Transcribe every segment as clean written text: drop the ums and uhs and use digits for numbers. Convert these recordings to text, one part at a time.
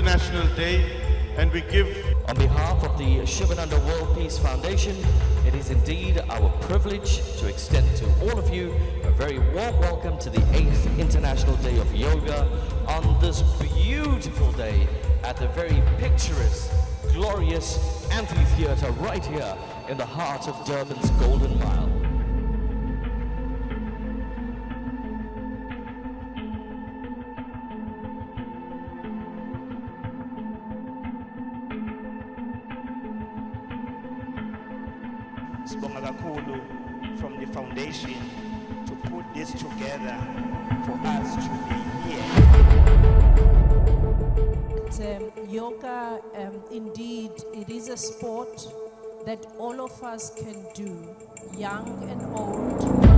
International Day, and we give... On behalf of the Sivananda World Peace Foundation, it is indeed our privilege to extend to all of you a very warm welcome to the 8th International Day of Yoga on this beautiful day at the very picturesque, glorious Amphitheatre right here in the heart of Durban's Golden Mile. Sibonga kakhulu from the foundation to put this together for us to be here. Yoga, indeed, it is a sport that all of us can do, young and old.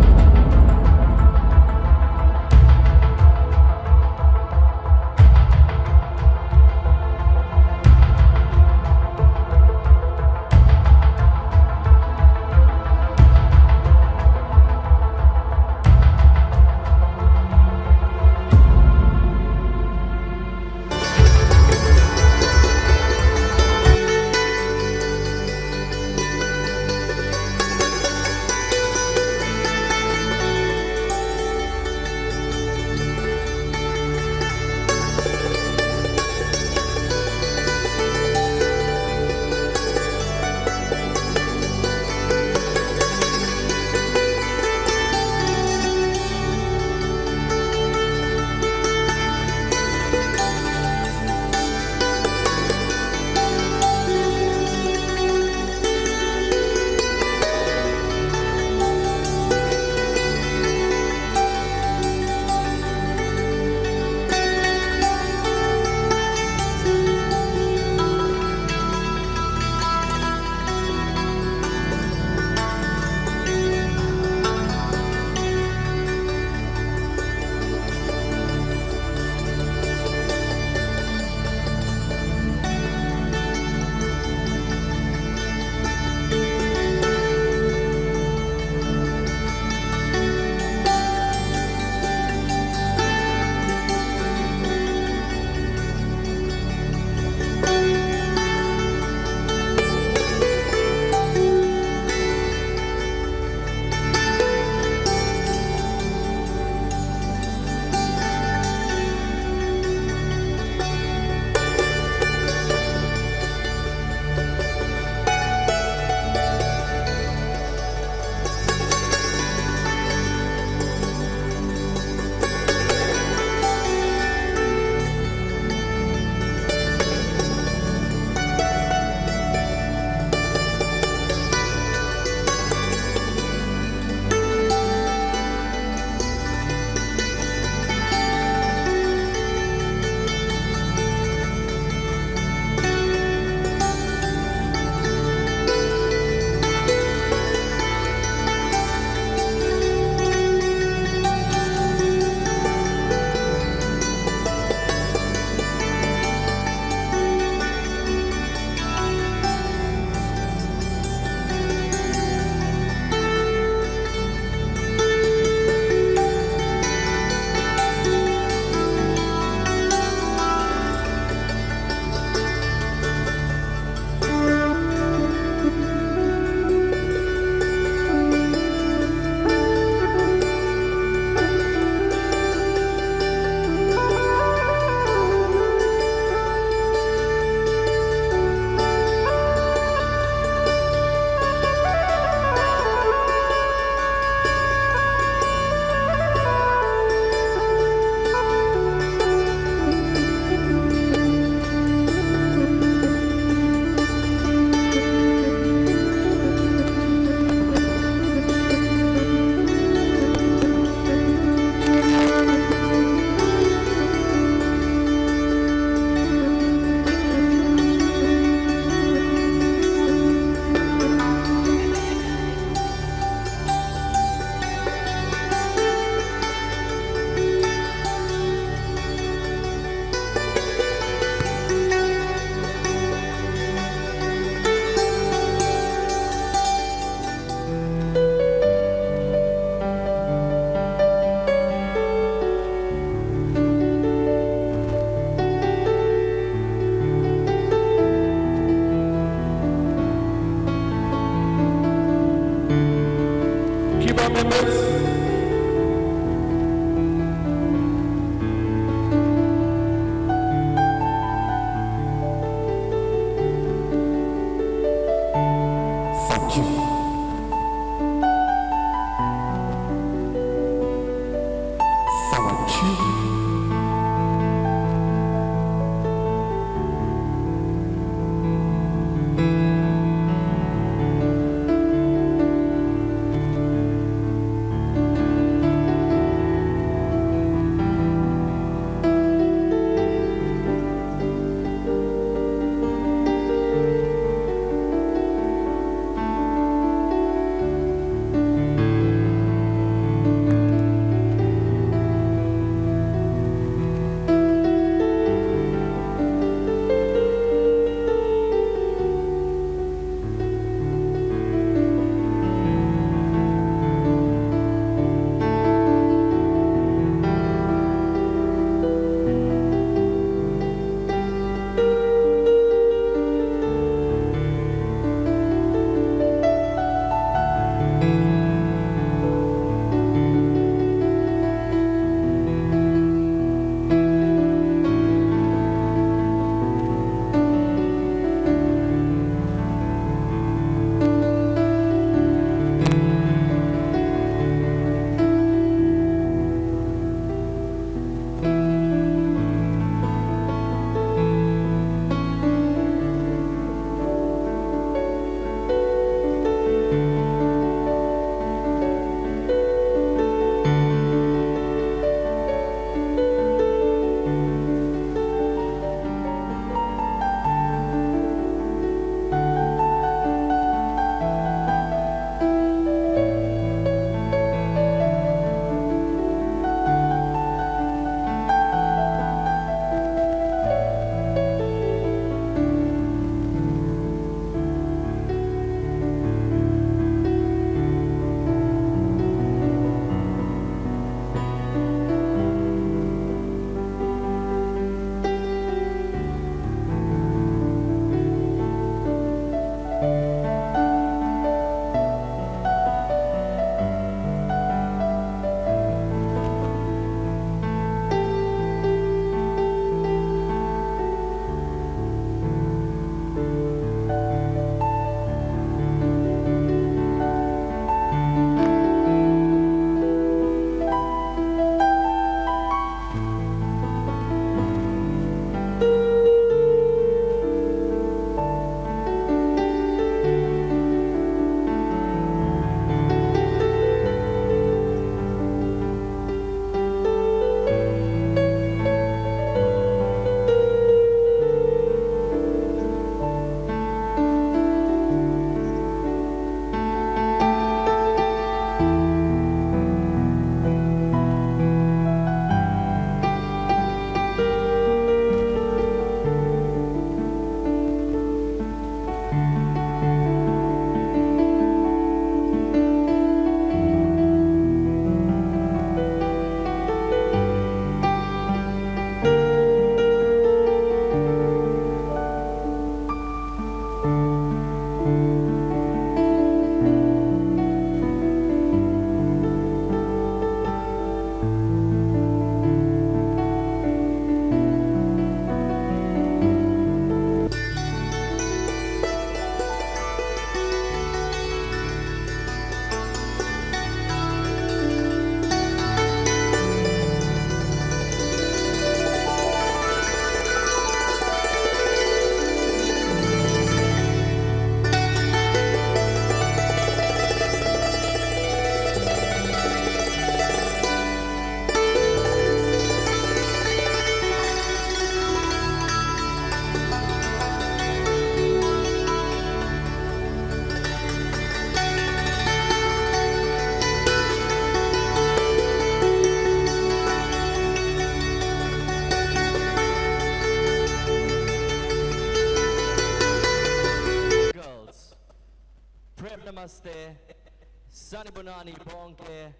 Sanibonani Bonke.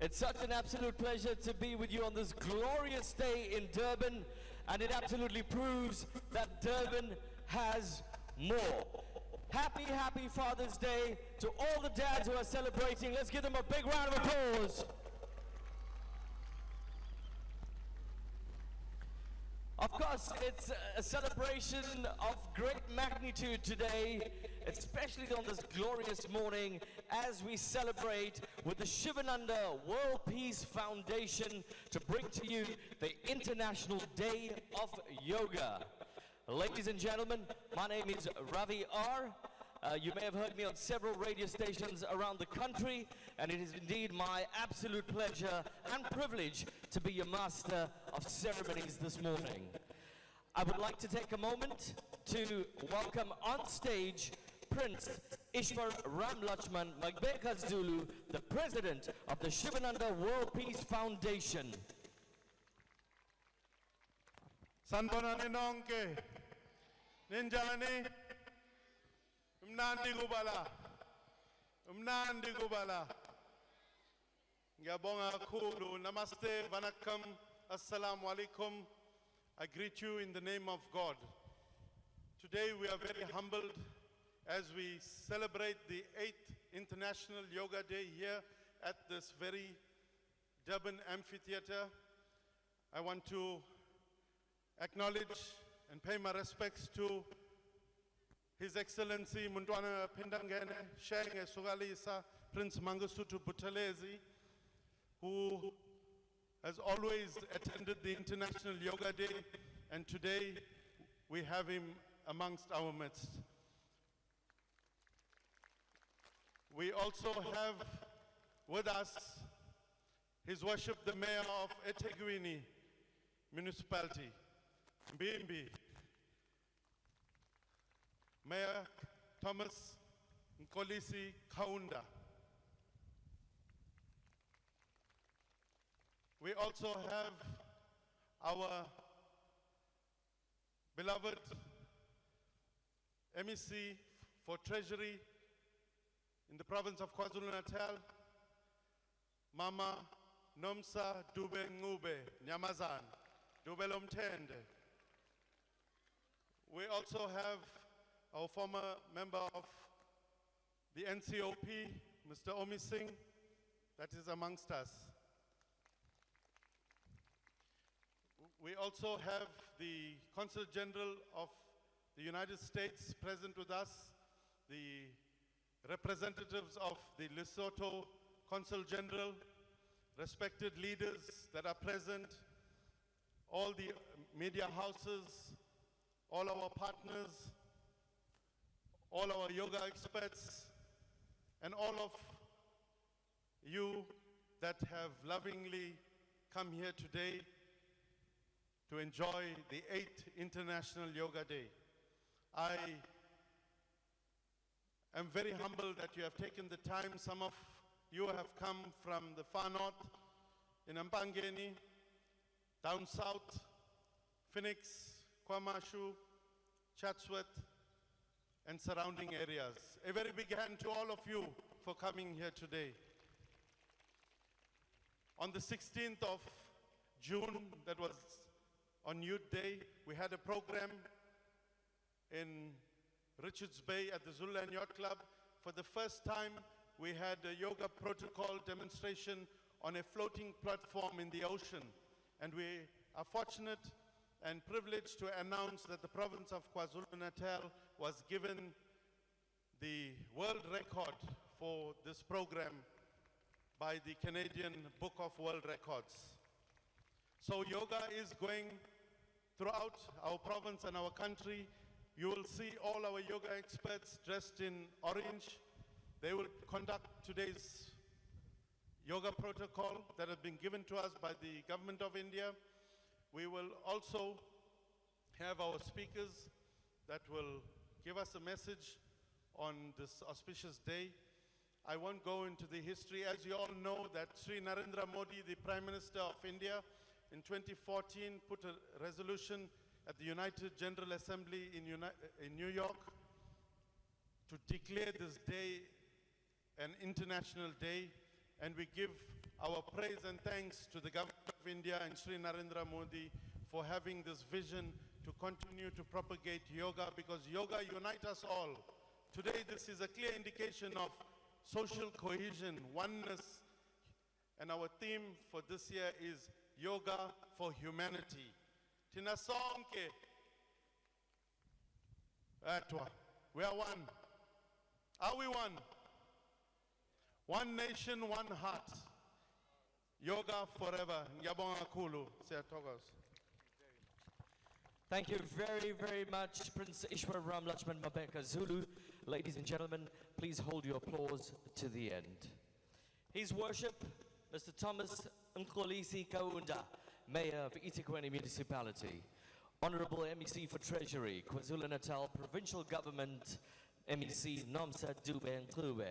It's such an absolute pleasure to be with you on this glorious day in Durban, and it absolutely proves that Durban has more. Happy, happy Father's Day to all the dads who are celebrating. Let's give them a big round of applause. Of course, it's a celebration of great magnitude today, especially on this glorious morning as we celebrate with the Sivananda World Peace Foundation to bring to you the International Day of Yoga. Ladies and gentlemen, my name is Ravi R. You may have heard me on several radio stations around the country, and it is indeed my absolute pleasure and privilege to be your master of ceremonies this morning. I would like to take a moment to welcome on stage Prince Ishwar Ramlutchman KwaZulu, the president of the Sivananda World Peace Foundation. Sanibonani nonke. Ninjani? Mnandi kubala. Mnandi kubala. Ngiyabonga kakhulu. Namaste, vanakkam, assalamu alaikum. I greet you in the name of God. Today we are very humbled as we celebrate the 8th International Yoga Day here at this very Durban Amphitheatre. I want to acknowledge and pay my respects to His Excellency Muntwana Pindangene Shenge Sugalisa Prince Mangosuthu Buthelezi, who has always attended the International Yoga Day, and today we have him amongst our midst. We also have with us His Worship the Mayor of eThekwini Municipality, Mbimbi, Mayor Thomas Nkolisi Kaunda. We also have our beloved MEC for Treasury in the province of KwaZulu Natal, Mama Nomsa Dube Ngube Nyamazan, Dube Lomtende. We also have our former member of the NCOP, Mr. Omi Singh, that is amongst us. We also have the Consul General of the United States present with us, the representatives of the Lesotho Consul General, respected leaders that are present, all the media houses, all our partners, all our yoga experts, and all of you that have lovingly come here today to enjoy the 8th International Yoga Day. I am very humbled that you have taken the time. Some of you have come from the far north, in Mpangeni, down south, Phoenix, KwaMashu, Chatsworth, and surrounding areas. A very big hand to all of you for coming here today. On the 16th of June, that was on Youth Day, we had a program in Richards Bay at the Zululand Yacht Club. For the first time, we had a yoga protocol demonstration on a floating platform in the ocean. And we are fortunate and privileged to announce that the province of KwaZulu-Natal was given the world record for this program by the Canadian Book of World Records. So yoga is going throughout our province and our country. You will see all our yoga experts dressed in orange. They will conduct today's yoga protocol that has been given to us by the government of India. We will also have our speakers that will give us a message on this auspicious day. I won't go into the history. As you all know, that Sri Narendra Modi, the Prime Minister of India, in 2014 put a resolution at the United General Assembly in New York to declare this day an international day, and we give our praise and thanks to the government of India and Sri Narendra Modi for having this vision to continue to propagate yoga, because yoga unites us all. Today this is a clear indication of social cohesion, oneness, and our theme for this year is Yoga for Humanity. Tina sonke, we are one. Are we one? One nation, one heart. Yoga forever. Ngiyabonga kakhulu. Siyathokoza. Thank you very, very much, Prince Ishwar Ramlutchman Mabeka Zulu. Ladies and gentlemen, please hold your applause to the end. His Worship, Mr. Thomas Mkolisi Kaunda, Mayor of eThekwini Municipality. Honorable MEC for Treasury, KwaZulu Natal Provincial Government, MEC Nomsa Dube Nklube.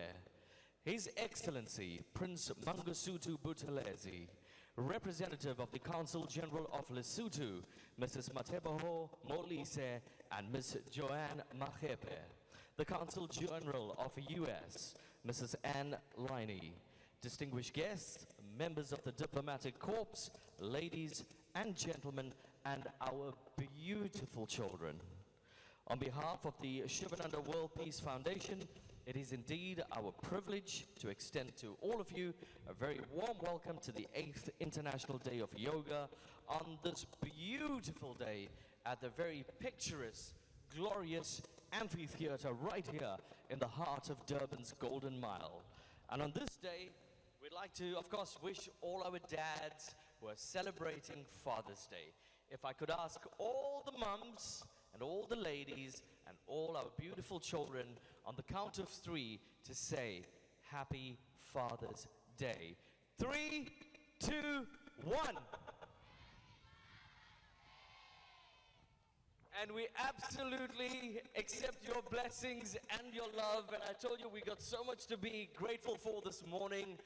His Excellency, Prince Mangosuthu Buthelezi, Representative of the Consul General of Lesotho, Mrs. Mateboho Molise and Ms. Joanne Machepe. The Consul General of the US, Mrs. Anne Liney. Distinguished guests, members of the Diplomatic Corps, ladies and gentlemen, and our beautiful children. On behalf of the Sivananda World Peace Foundation, it is indeed our privilege to extend to all of you a very warm welcome to the 8th International Day of Yoga on this beautiful day at the very picturesque, glorious Amphitheatre right here in the heart of Durban's Golden Mile. And on this day, we'd like to, of course, wish all our dads who are celebrating Father's Day. If I could ask all the mums and all the ladies and all our beautiful children on the count of 3 to say Happy Father's Day. 3, 2, 1. And we absolutely accept your blessings and your love. And I told you we got so much to be grateful for this morning.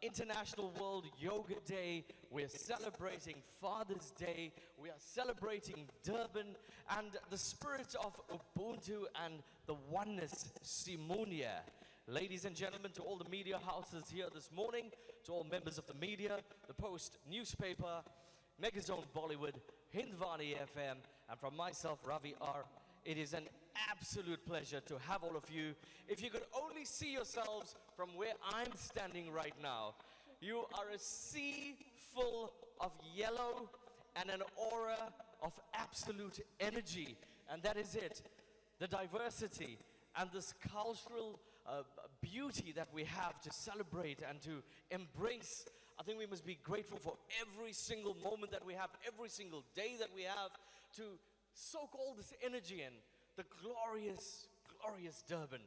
International World Yoga Day. We're celebrating Father's Day. We are celebrating Durban and the spirit of Ubuntu and the oneness, Simunia. Ladies and gentlemen, to all the media houses here this morning, to all members of the media, the Post newspaper, Megazone Bollywood, Hindvani FM, and from myself, Ravi R. It is an absolute pleasure to have all of you. If you could only see yourselves from where I'm standing right now, you are a sea full of yellow and an aura of absolute energy. And that is it. The diversity and this cultural beauty that we have to celebrate and to embrace. I think we must be grateful for every single moment that we have, every single day that we have, to soak all this energy in the glorious, glorious Durban,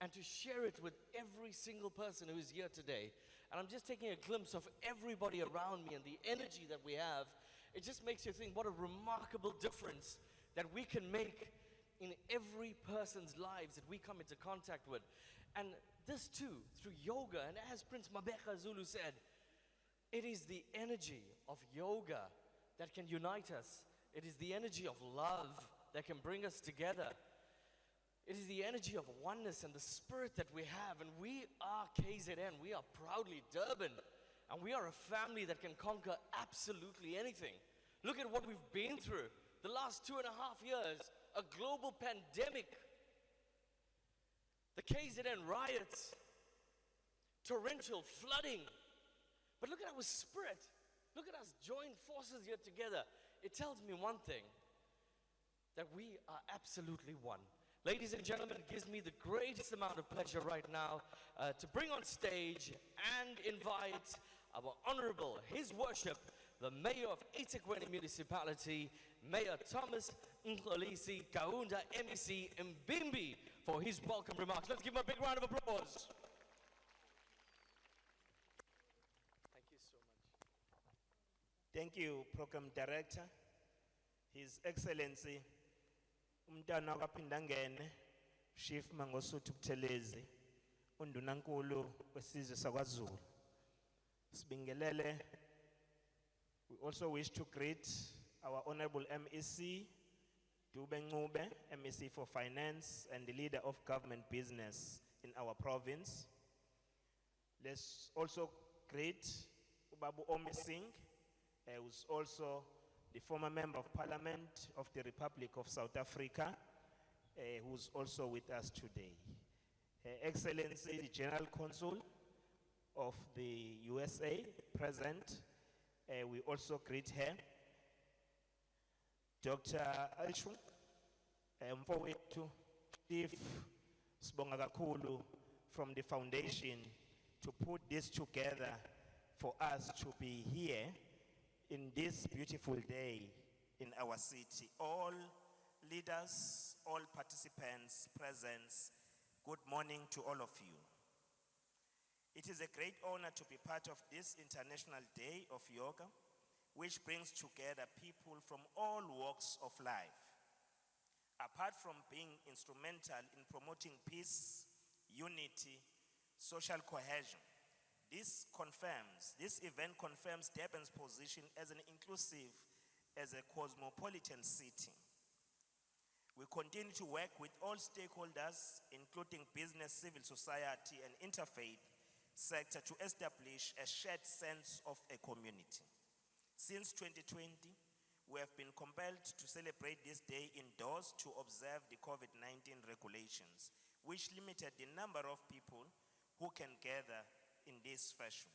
and to share it with every single person who is here today. And I'm just taking a glimpse of everybody around me and the energy that we have. It just makes you think what a remarkable difference that we can make in every person's lives that we come into contact with. And this too, through yoga, and as Prince Mabeka Zulu said, it is the energy of yoga that can unite us. It is the energy of love that can bring us together. It is the energy of oneness and the spirit that we have. And we are KZN. We are proudly Durban. And we are a family that can conquer absolutely anything. Look at what we've been through. The last 2.5 years, a global pandemic, the KZN riots, torrential flooding. But look at our spirit. Look at us join forces here together. It tells me one thing, that we are absolutely one. Ladies and gentlemen, it gives me the greatest amount of pleasure right now to bring on stage and invite our Honorable, His Worship, the Mayor of eThekwini Municipality, Mayor Thomas Mkolisi Kaunda, MEC Mbimbi, for his welcome remarks. Let's give him a big round of applause. Thank you, Program Director, His Excellency, Umntana kaPhindangene, Chief Mangosuthu Buthelezi, Undunankulu wesizwe sakwaZulu. Sibingelele. We also wish to greet our Honorable MEC, Durban, MEC for Finance and the leader of government business in our province. Let's also greet Ubabu Ome Singh, who's also the former member of parliament of the Republic of South Africa, who's also with us today. Her Excellency, the General Consul of the USA, present. We also greet her. Dr. Ishwar, Chief Sibonga kakhulu from the foundation to put this together for us to be here in this beautiful day in our city. All leaders, all participants, present, good morning to all of you. It is a great honor to be part of this International Day of Yoga, which brings together people from all walks of life. Apart from being instrumental in promoting peace, unity, social cohesion, this event confirms Durban's position as an inclusive, as a cosmopolitan city. We continue to work with all stakeholders, including business, civil society, and interfaith sector to establish a shared sense of a community. Since 2020, we have been compelled to celebrate this day indoors to observe the COVID-19 regulations, which limited the number of people who can gather in this fashion.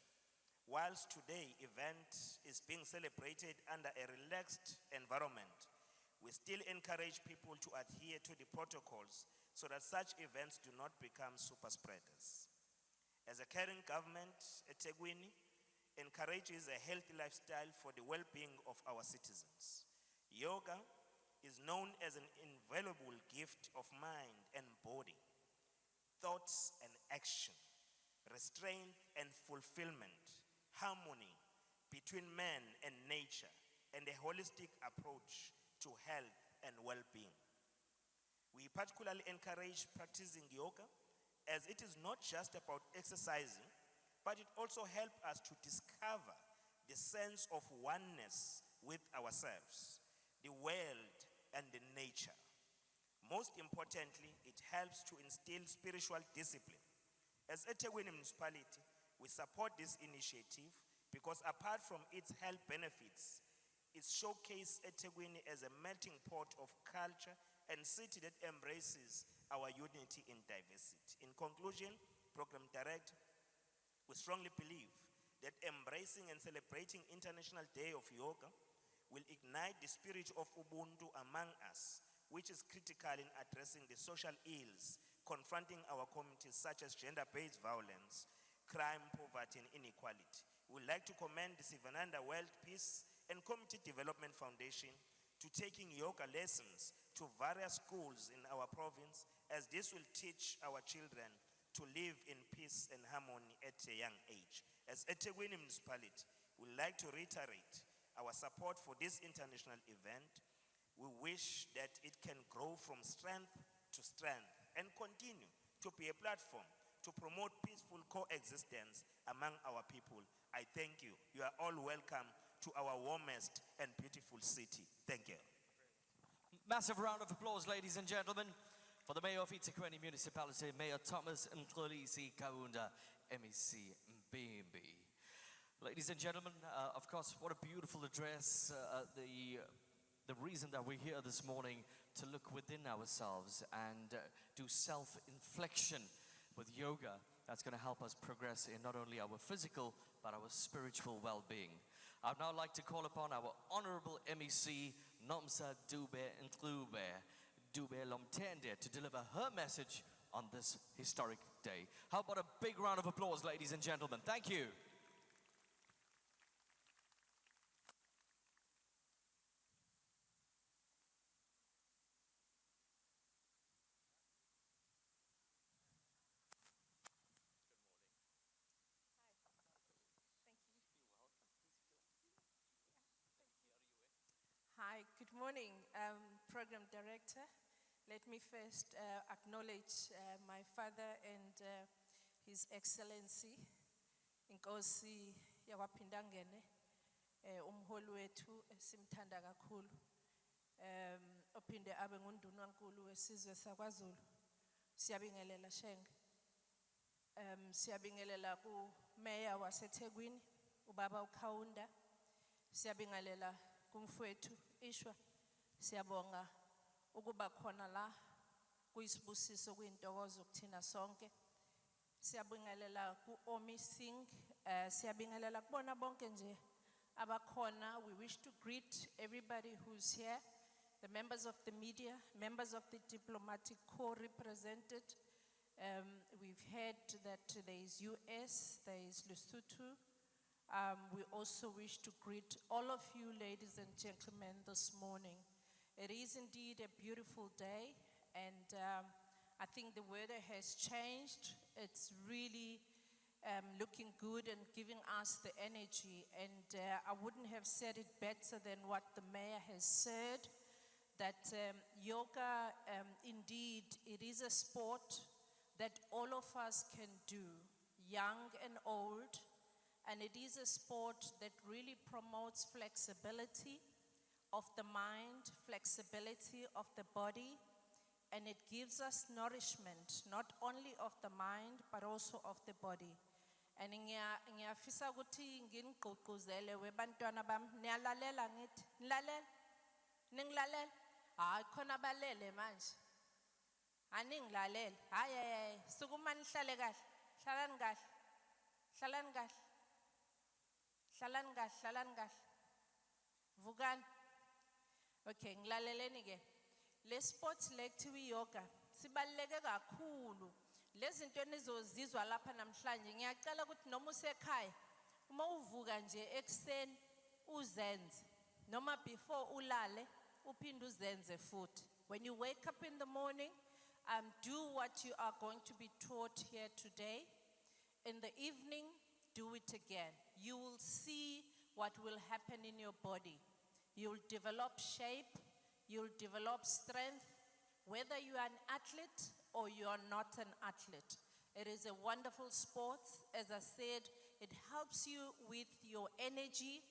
Whilst today event is being celebrated under a relaxed environment, we still encourage people to adhere to the protocols so that such events do not become super spreaders. As a caring government, eThekwini encourages a healthy lifestyle for the well-being of our citizens. Yoga is known as an invaluable gift of mind and body, thoughts and action, restraint and fulfillment, harmony between man and nature, and a holistic approach to health and well-being. We particularly encourage practicing yoga, as it is not just about exercising, but it also helps us to discover the sense of oneness with ourselves, the world, and the nature. Most importantly, it helps to instill spiritual discipline. As eThekwini municipality, we support this initiative because apart from its health benefits, it showcases eThekwini as a melting pot of culture and city that embraces our unity in diversity. In conclusion, Program Director, we strongly believe that embracing and celebrating International Day of Yoga will ignite the spirit of Ubuntu among us, which is critical in addressing the social ills confronting our communities, such as gender-based violence, crime, poverty, and inequality. We would like to commend the Sivananda World Peace and Community Development Foundation to taking yoga lessons to various schools in our province, as this will teach our children to live in peace and harmony at a young age. As eThekwini municipality, we would like to reiterate our support for this international event. We wish that it can grow from strength to strength and continue to be a platform to promote peaceful coexistence among our people. I thank you. You are all welcome to our warmest and beautiful city. Thank you. Massive round of applause, ladies and gentlemen, for the Mayor of eThekwini Municipality, Mayor Thomas Mxolisi Kaunda, MEC Mbimbi. Ladies and gentlemen, of course, what a beautiful address. The reason that we're here this morning to look within ourselves and do self-inflection with yoga. That's going to help us progress in not only our physical, but our spiritual well-being. I'd now like to call upon our Honorable MEC, Nomsa Dube Ntlube, Dube Lomtende, to deliver her message on this historic day. How about a big round of applause, ladies and gentlemen? Thank you. Hi, good morning, Program Director. Let me first acknowledge my father and His Excellency, Inkosi yakwaPhindangene, umholi wethu simthanda kakhulu. ophinde abe ngundunankulu wesizwe sakwaZulu. Siyabingelela Shenge. Siyabingelela ku Mayor waseThekwini, ubaba uKhawunda. Siyabingelela kumfowethu Ishwar. Siyabonga ukuba khona la kuyisibusiso kuyintokozo kuthina sonke. Siyabingelela ku Omi Singh, siyabingelela kubona bonke nje abakhona. We wish to greet everybody who's here, the members of the media, members of the diplomatic corps represented. We've heard that there is US, there is Lesotho. We also wish to greet all of you, ladies and gentlemen, this morning. It is indeed a beautiful day, and I think the weather has changed. It's really looking good and giving us the energy. And I wouldn't have said it better than what the mayor has said, that yoga, indeed, it is a sport that all of us can do, young and old. And it is a sport that really promotes flexibility of the mind, flexibility of the body, and it gives us nourishment, not only of the mind, but also of the body. And ngiyafisa ukuthi nginigqugquzele webantwana bami, niyalalela ngithi, nilalela? Ningilalela? Hayi khona balele manje. Aningilalele. Hayi, sukuma nihlale kahle. Hlalani kahle. Hlalani kahle. Hlalani kahle, hlalani kahle. Vukani. Okay, ngilaleleni ke. Le sports lecture yoga sibaluleke kakhulu. Lezi zinto enizozizwa lapha namhlanje ngiyacela ukuthi noma usekhaya uma uvuka nje ekseni uzenze noma before ulale uphinde uzenze futhi. When you wake up in the morning, do what you are going to be taught here today. In the evening, do it again. You will see what will happen in your body. You'll develop shape, you'll develop strength, whether you are an athlete or you are not an athlete. It is a wonderful sport. As I said, it helps you with your energy,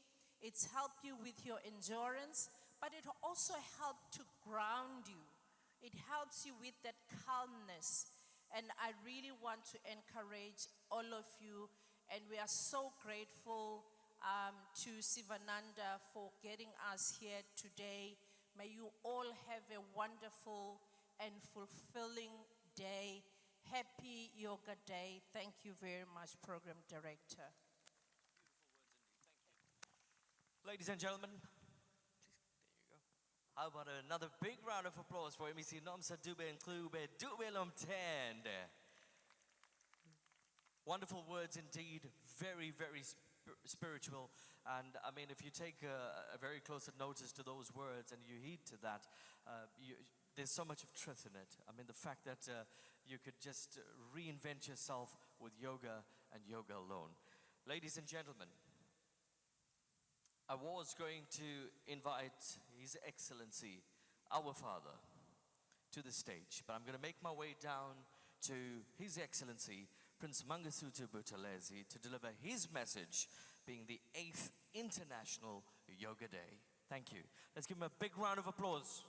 it's helped you with your endurance, but it also helps to ground you. It helps you with that calmness. And I really want to encourage all of you, and we are so grateful to Sivananda for getting us here today. May you all have a wonderful and fulfilling day. Happy Yoga Day. Thank you very much, Program Director. Ladies and gentlemen, there you go. How about another big round of applause for MEC Nomsa Dube and Klube Dube Lomtende. Wonderful words indeed, very, very spiritual. And I mean, if you take a very close notice to those words and you heed to that, there's so much of truth in it. I mean, the fact that you could just reinvent yourself with yoga and yoga alone. Ladies and gentlemen, I was going to invite His Excellency, our Father, to the stage, but I'm going to make my way down to His Excellency, Prince Mangasutu Buthelezi, to deliver his message, being the 8th International Yoga Day. Thank you. Let's give him a big round of applause.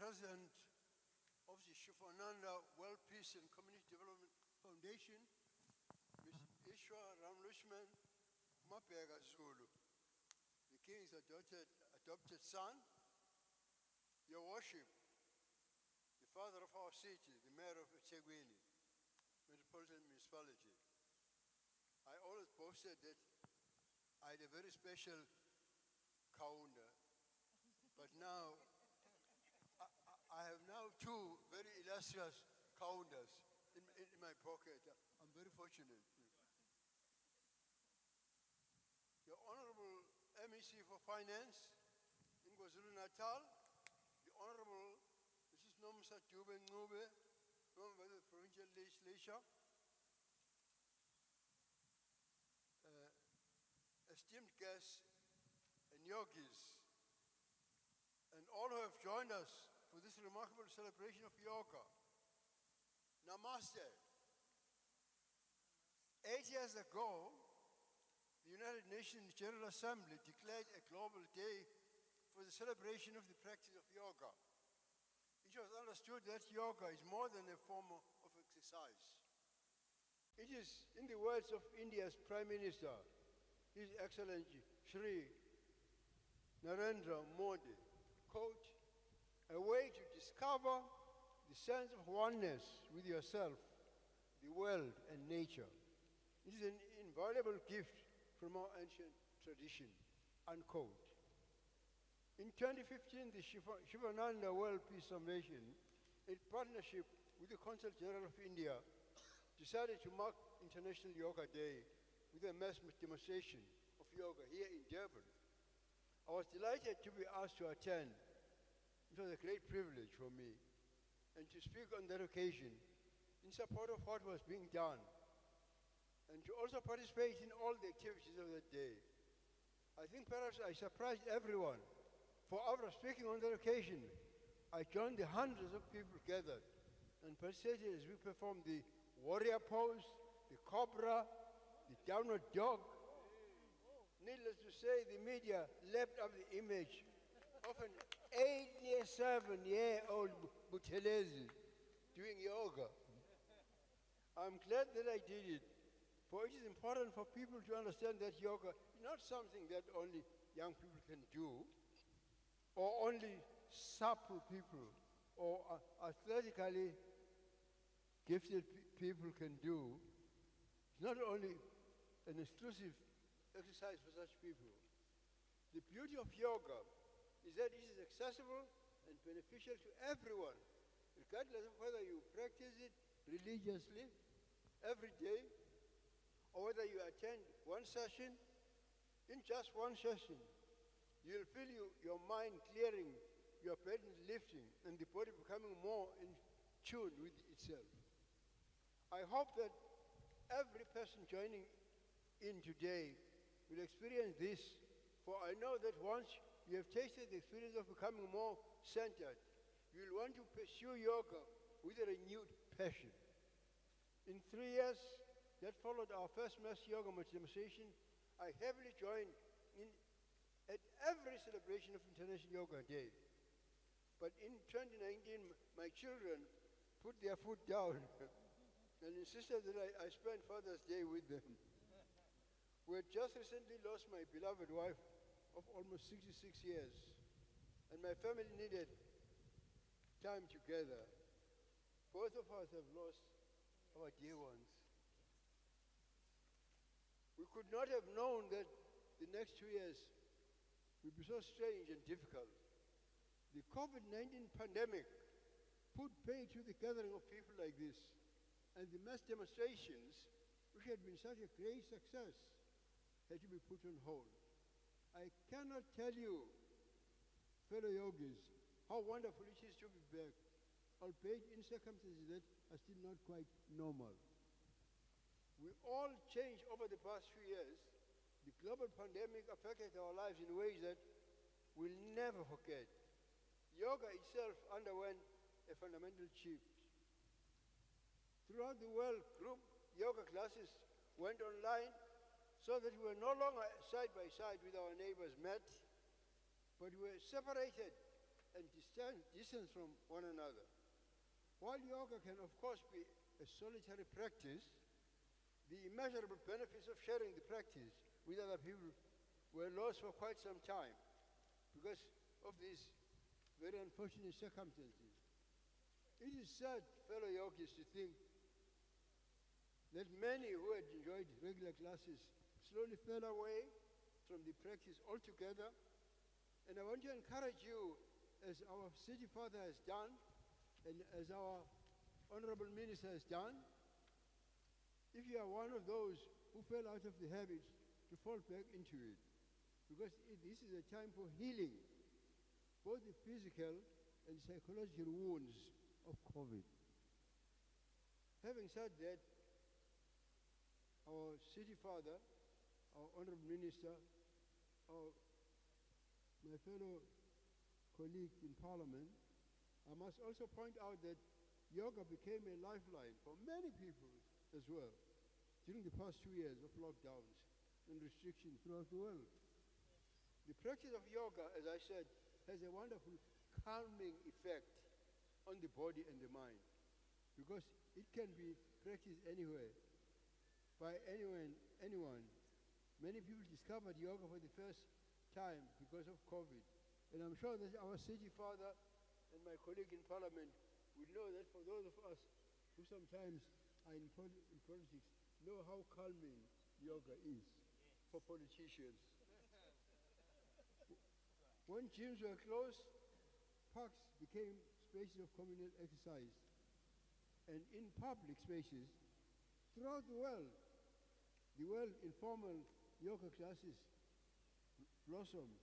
President of the Sivananda World Peace and Community Development Foundation, Mr. Ishwar Ramlutchman, Mapega Zulu, the King's adopted son, Your Worship, the father of our city, the mayor of Ethekwini, Metropolitan Municipality. I always boasted that I had a very special calendar, but now I have now two very illustrious calendars in my pocket. I'm very fortunate. The Honorable MEC for Finance in KwaZulu Natal, the Honorable Nomsa Durban Ngube, member of the provincial legislature. Esteemed guests and yogis, and all who have joined us for this remarkable celebration of yoga. Namaste. 8 years ago, the United Nations General Assembly declared a global day for the celebration of the practice of yoga. It was understood that yoga is more than a form of exercise. It is, in the words of India's Prime Minister, His Excellency Shri Narendra Modi, quote, a way to discover the sense of oneness with yourself, the world, and nature. It is an invaluable gift from our ancient tradition, unquote. In 2015, the Sivananda World Peace Foundation, in partnership with the Consul General of India, decided to mark International Yoga Day with a mass demonstration of yoga here in Durban. I was delighted to be asked to attend. It was a great privilege for me, and to speak on that occasion in support of what was being done, and to also participate in all the activities of that day. I think perhaps I surprised everyone, for after speaking on that occasion, I joined the hundreds of people gathered and participated as we performed the warrior pose, the cobra, the downward dog. Needless to say, the media leapt up the image of an 87-year-old Buthelezi doing yoga. I'm glad that I did it, for it is important for people to understand that yoga is not something that only young people can do, or only supple people, or athletically gifted people can do. It's not only an exclusive exercise for such people. The beauty of yoga is that it is accessible and beneficial to everyone, regardless of whether you practice it religiously every day, or whether you attend one session. In just one session, you'll feel your mind clearing, your burdens lifting, and the body becoming more in tune with itself. I hope that every person joining in today will experience this, for I know that once you have tasted the experience of becoming more centered, you'll want to pursue yoga with a renewed passion. In 3 years that followed our first mass yoga demonstration, I heavily joined in at every celebration of International Yoga Day. But in 2019, my children put their foot down and insisted that I spend Father's Day with them. We had just recently lost my beloved wife of almost 66 years, and my family needed time together. Both of us have lost our dear ones. We could not have known that the next 2 years would be so strange and difficult. The COVID-19 pandemic put paid to the gathering of people like this, and the mass demonstrations, which had been such a great success, had to be put on hold. I cannot tell you, fellow yogis, how wonderful it is to be back, albeit in circumstances that are still not quite normal. We all changed over the past few years. The global pandemic affected our lives in ways that we'll never forget. Yoga itself underwent a fundamental shift. Throughout the world, group yoga classes went online so that we were no longer side by side with our neighbors met, but we were separated and distant from one another. While yoga can, of course, be a solitary practice, the immeasurable benefits of sharing the practice with other people were lost for quite some time because of these very unfortunate circumstances. It is sad, fellow yogis, to think that many who had enjoyed regular classes slowly fell away from the practice altogether. And I want to encourage you, as our city father has done, and as our honorable minister has done, if you are one of those who fell out of the habit, to fall back into it. Because this is a time for healing, both the physical and psychological wounds of COVID. Having said that, our city father, our honorable minister, my fellow colleague in parliament, I must also point out that yoga became a lifeline for many people as well during the past 2 years of lockdowns and restrictions throughout the world. The practice of yoga, as I said, has a wonderful calming effect on the body and the mind, because it can be practiced anywhere, by anyone. Many people discovered yoga for the first time because of COVID. And I'm sure that our city father and my colleague in parliament will know that for those of us who sometimes are in politics, know how calming yoga is for politicians. When gyms were closed, parks became spaces of communal exercise. And in public spaces throughout the world informal yoga classes blossomed.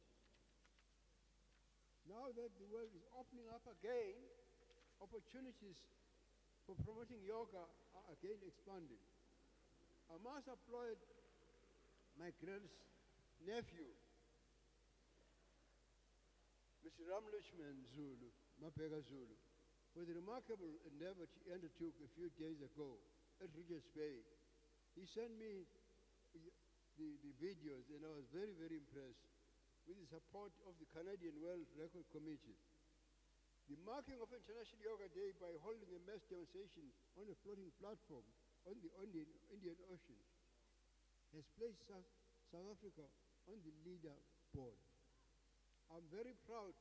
Now that the world is opening up again, opportunities for promoting yoga are again expanded. I must applaud my girl's nephew, Mr. Ramlutchman Zulu, Mapega Zulu, for the remarkable endeavor he undertook a few days ago at Richards Bay. He sent me the videos, and I was very, very impressed with the support of the Canadian World Record Committee. The marking of International Yoga Day by holding a mass demonstration on a floating platform on the Indian Ocean has placed South Africa on the leaderboard. I'm very proud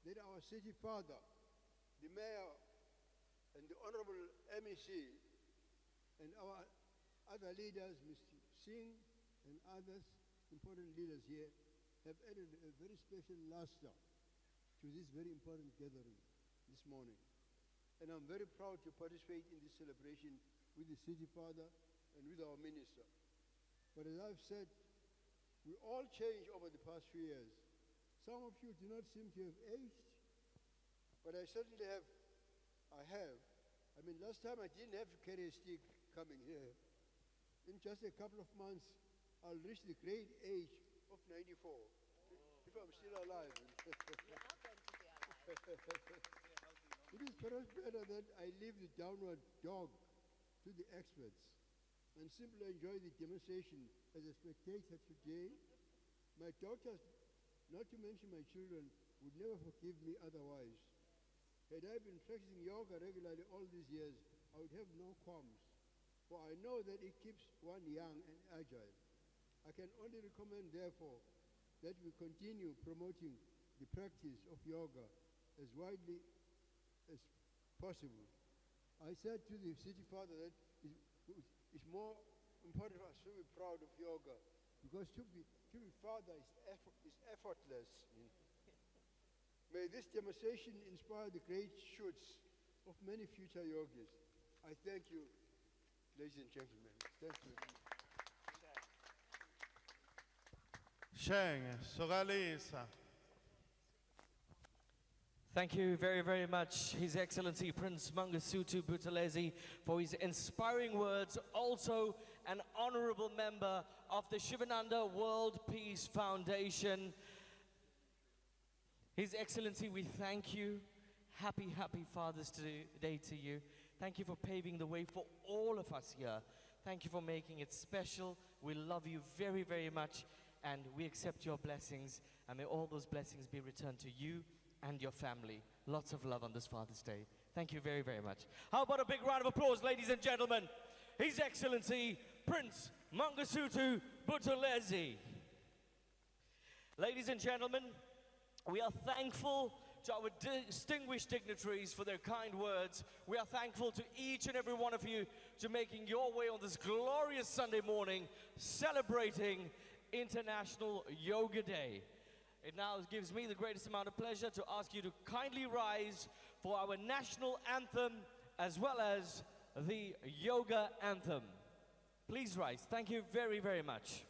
that our city father, the mayor, and the honorable MEC, and our other leaders, Mr. Singh and others, important leaders here, have added a very special luster to this very important gathering this morning. And I'm very proud to participate in this celebration with the city father and with our minister. But as I've said, we all changed over the past few years. Some of you do not seem to have aged, but I certainly have. I mean, last time I didn't have to carry a stick coming here. In just a couple of months, I'll reach the great age of 94, if I'm still alive. You are going to be alive. It is perhaps better that I leave the downward dog to the experts and simply enjoy the demonstration as a spectator today. My daughters, not to mention my children, would never forgive me otherwise. Had I been practicing yoga regularly all these years, I would have no qualms, for I know that it keeps one young and agile. I can only recommend, therefore, that we continue promoting the practice of yoga as widely as possible. I said to the city father that it's more important for us to be proud of yoga, because to be father is effortless. May this demonstration inspire the great shoots of many future yogis. I thank you, ladies and gentlemen. Thank you. Sheng, Sogalisa. Thank you very, very much, His Excellency Prince Mangosuthu Buthelezi, for his inspiring words. Also, an honorable member of the Sivananda World Peace Foundation. His Excellency, we thank you. Happy, happy Father's Day to you. Thank you for paving the way for all of us here. Thank you for making it special. We love you very, very much, and we accept your blessings, and may all those blessings be returned to you and your family. Lots of love on this Father's Day. Thank you very, very much. How about a big round of applause, ladies and gentlemen? His Excellency Prince Mangosuthu Buthelezi. Ladies and gentlemen, we are thankful to our distinguished dignitaries for their kind words. We are thankful to each and every one of you to making your way on this glorious Sunday morning celebrating International Yoga Day. It now gives me the greatest amount of pleasure to ask you to kindly rise for our national anthem as well as the yoga anthem. Please rise. Thank you very, very much.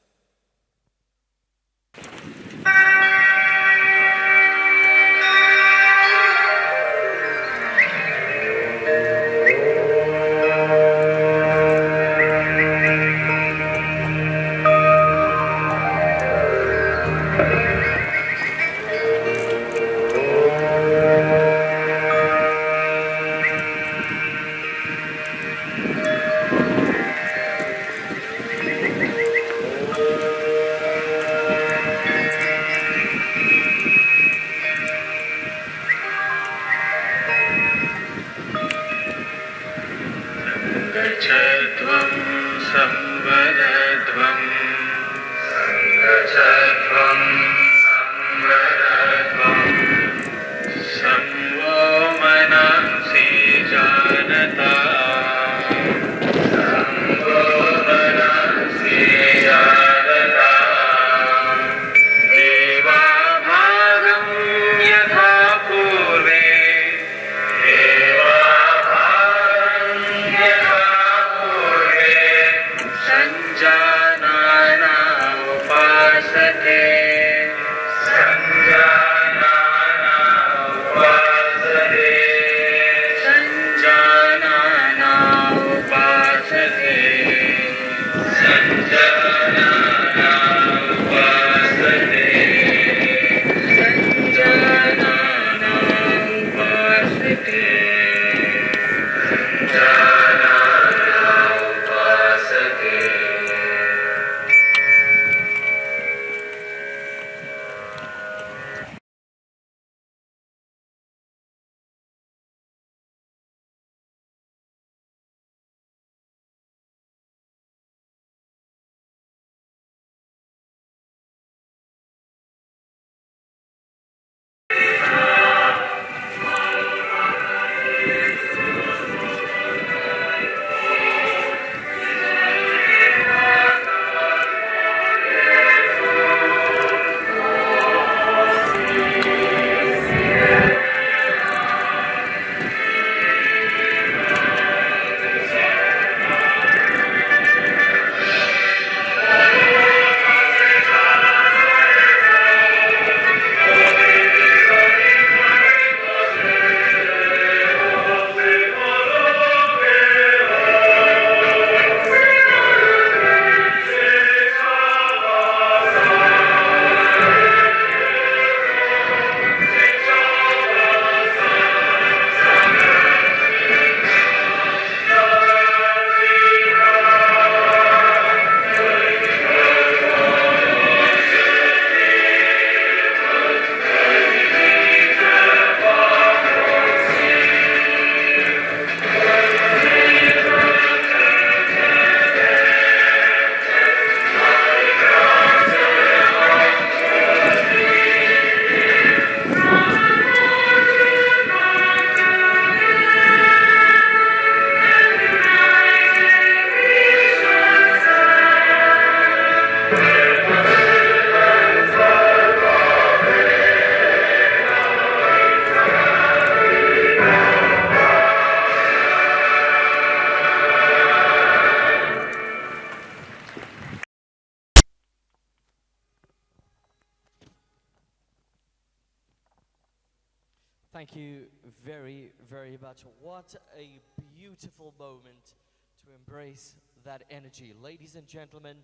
Thank you very, very much. What a beautiful moment to embrace that energy. Ladies and gentlemen,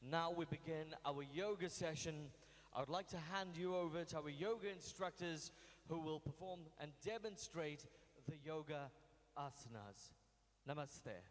now we begin our yoga session. I would like to hand you over to our yoga instructors who will perform and demonstrate the yoga asanas. Namaste.